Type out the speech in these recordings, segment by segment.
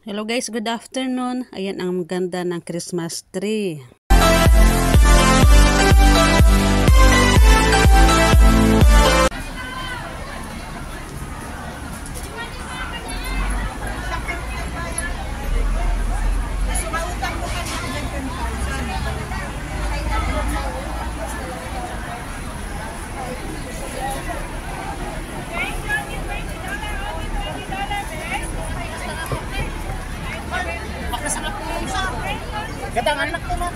Hello guys, good afternoon. Ayan ang ganda ng Christmas tree. Gadang anak ko na.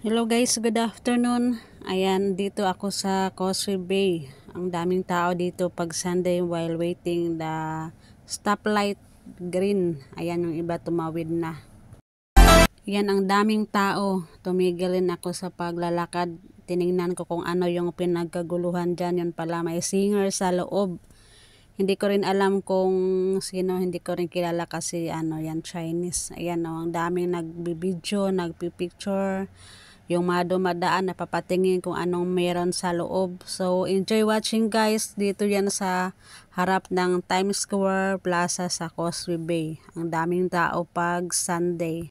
Hello guys, good afternoon. Ayan, dito ako sa Causeway Bay. Ang daming tao dito pag Sunday while waiting the stoplight green. Ayan, yung iba tumawid na. Yan ang daming tao. Tumigilin ako sa paglalakad. Tiningnan ko kung ano yung pinagkaguluhan dyan. Yun pala, may singer sa loob. Hindi ko rin alam kung sino, hindi ko rin kilala kasi yan Chinese. Ayan ang daming nagbibideo, nagpipicture. Yung mga dumadaan, napapatingin kung anong meron sa loob. So, enjoy watching guys. Dito yan sa harap ng Times Square Plaza sa Causeway Bay. Ang daming tao pag Sunday.